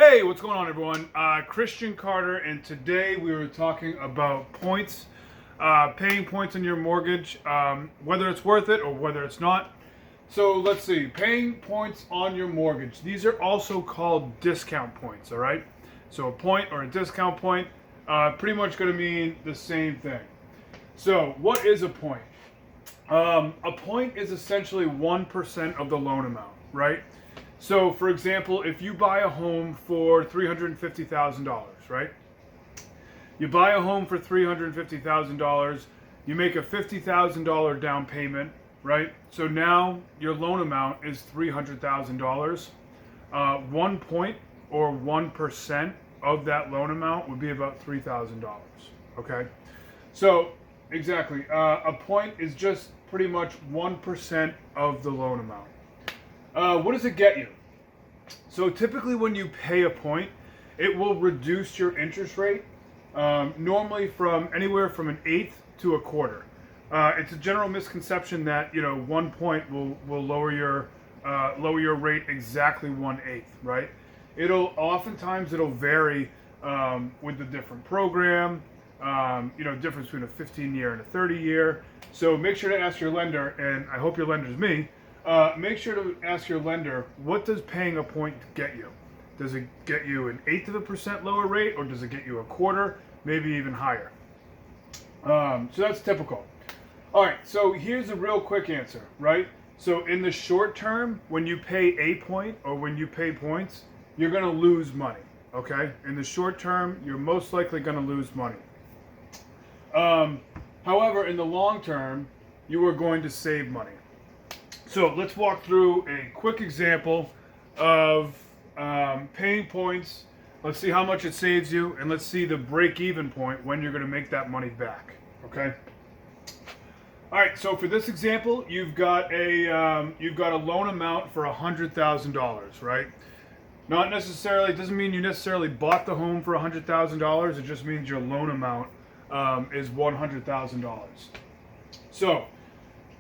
Hey, what's going on, everyone? Christian Carter, and today we were talking about points, paying points on your mortgage, whether it's worth it or whether it's not. So let's see, paying points on your mortgage. These are also called discount points, all right? So a point or a discount point, pretty much going to mean the same thing. So what is a point? A point is essentially 1% of the loan amount, right? So, for example, if you buy a home for $350,000, right? You buy a home for $350,000, you make a $50,000 down payment, right? So now your loan amount is $300,000. 1 point or 1% of that loan amount would be about $3,000, okay? So, exactly, a point is just pretty much 1% of the loan amount. What does it get you? So typically when you pay a point, it will reduce your interest rate, normally from anywhere from an eighth to a quarter. It's a general misconception that 1 point will lower your rate exactly 1/8, right? Oftentimes it'll vary with the different program, difference between a 15-year and a 30-year. So make sure to ask your lender, and I hope your lender's me. Make sure to ask your lender, what does paying a point get you? Does it get you an 1/8% lower rate, or does it get you a quarter, maybe even higher? So that's typical. All right, so here's a real quick answer, right? So in the short term, when you pay a point or when you pay points, you're going to lose money, okay? In the short term, you're most likely going to lose money. However, in the long term, you are going to save money. So let's walk through a quick example of paying points. Let's see how much it saves you, and let's see the break-even point when you're going to make that money back. Okay. All right. So for this example, you've got a loan amount for $100,000, right? Not necessarily. It doesn't mean you necessarily bought the home for $100,000. It just means your loan amount is $100,000. So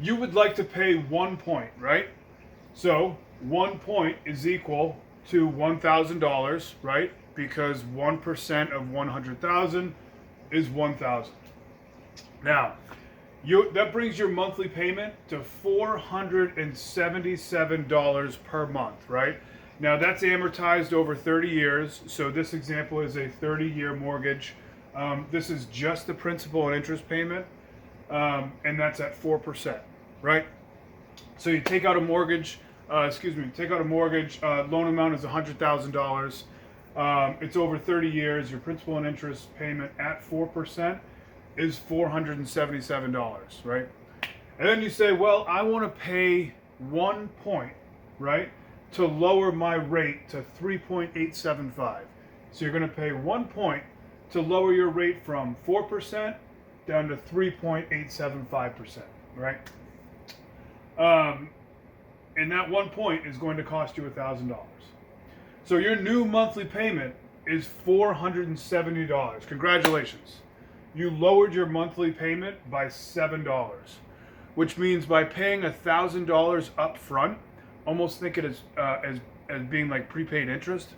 you would like to pay 1 point, right? So 1 point is equal to $1,000, right? Because 1% of 100,000 is 1,000. Now, that brings your monthly payment to $477 per month, right? Now that's amortized over 30 years. So this example is a 30-year mortgage. This is just the principal and interest payment, and that's at 4%. Right? So you take out a mortgage, loan amount is $100,000. It's over 30 years. Your principal and interest payment at 4% is $477, right? And then you say, well, I want to pay 1 point, right, to lower my rate to 3.875. So you're going to pay 1 point to lower your rate from 4% down to 3.875%, right? And that 1 point is going to cost you $1,000. So your new monthly payment is $470. Congratulations. You lowered your monthly payment by $7, which means by paying $1,000 up front, almost think it as being like prepaid interest.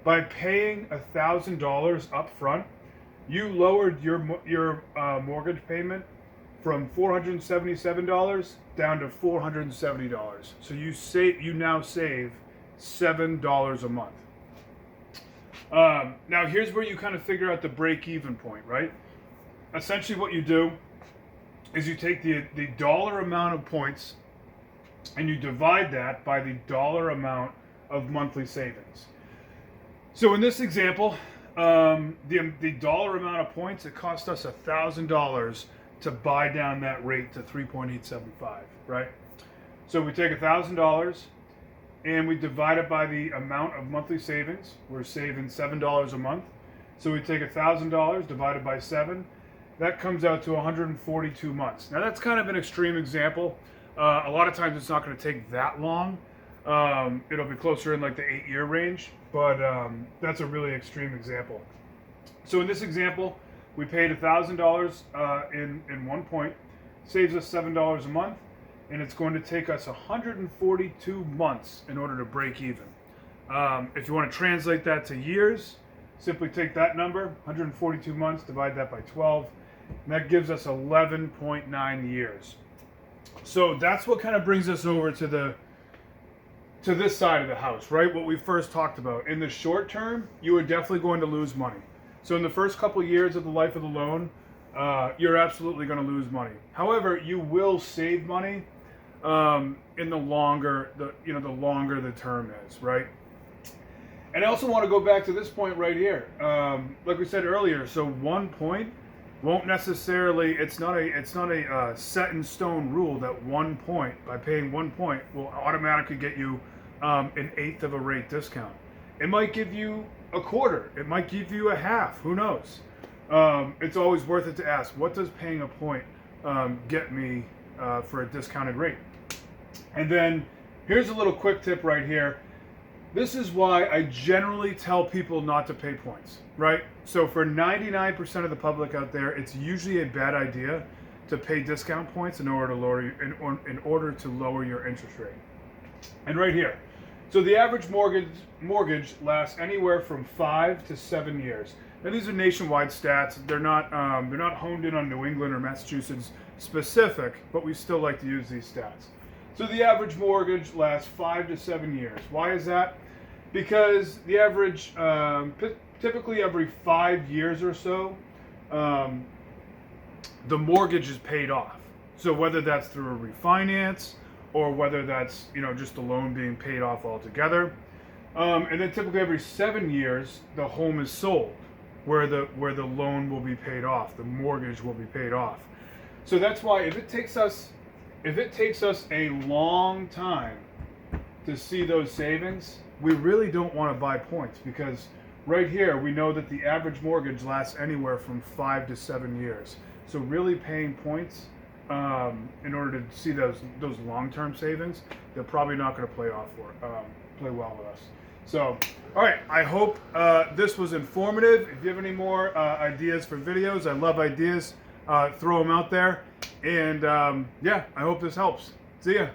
By paying $1,000 up front, you lowered your mortgage payment from $477 down to $470. So you now save $7 a month. Now here's where you kind of figure out the break-even point, right? Essentially what you do is you take the dollar amount of points and you divide that by the dollar amount of monthly savings. So in this example, the dollar amount of points, it cost us $1,000 to buy down that rate to 3.875, right? So we take $1,000 and we divide it by the amount of monthly savings. We're saving $7 a month. So we take $1,000 divided by 7. That comes out to 142 months. Now that's kind of an extreme example. A lot of times it's not going to take that long. It'll be closer in like the 8-year range, but that's a really extreme example. So in this example, we paid $1,000 in 1 point, saves us $7 a month, and it's going to take us 142 months in order to break even. If you want to translate that to years, simply take that number, 142 months, divide that by 12, and that gives us 11.9 years. So that's what kind of brings us over to this side of the house, right? What we first talked about. In the short term, you are definitely going to lose money. So in the first couple of years of the life of the loan, you're absolutely going to lose money. However, you will save money in the longer the term is, right? And I also want to go back to this point right here. Like we said earlier, so 1 point won't necessarily, it's not a set in stone rule that 1 point, by paying 1 point, will automatically get you an eighth of a rate discount. It might give you a quarter. It might give you a half. Who knows? It's always worth it to ask, what does paying a point get me for a discounted rate? And then here's a little quick tip right here. This is why I generally tell people not to pay points, right? So for 99% of the public out there, it's usually a bad idea to pay discount points in order to lower your interest rate. And right here, so the average mortgage lasts anywhere from 5 to 7 years. Now these are nationwide stats. They're not honed in on New England or Massachusetts specific, but we still like to use these stats. So the average mortgage lasts 5 to 7 years. Why is that? Because the average, typically every 5 years or so, the mortgage is paid off. So whether that's through a refinance or whether that's just the loan being paid off altogether, and then typically every 7 years the home is sold, where the loan will be paid off, the mortgage will be paid off. So that's why if it takes us a long time to see those savings, we really don't want to buy points, because right here we know that the average mortgage lasts anywhere from 5 to 7 years. So really paying points in order to see those long-term savings, they're probably not going to play well with us. So, all right, I hope this was informative. If you have any more ideas for videos, I love ideas. Throw them out there. And yeah, I hope this helps. See ya.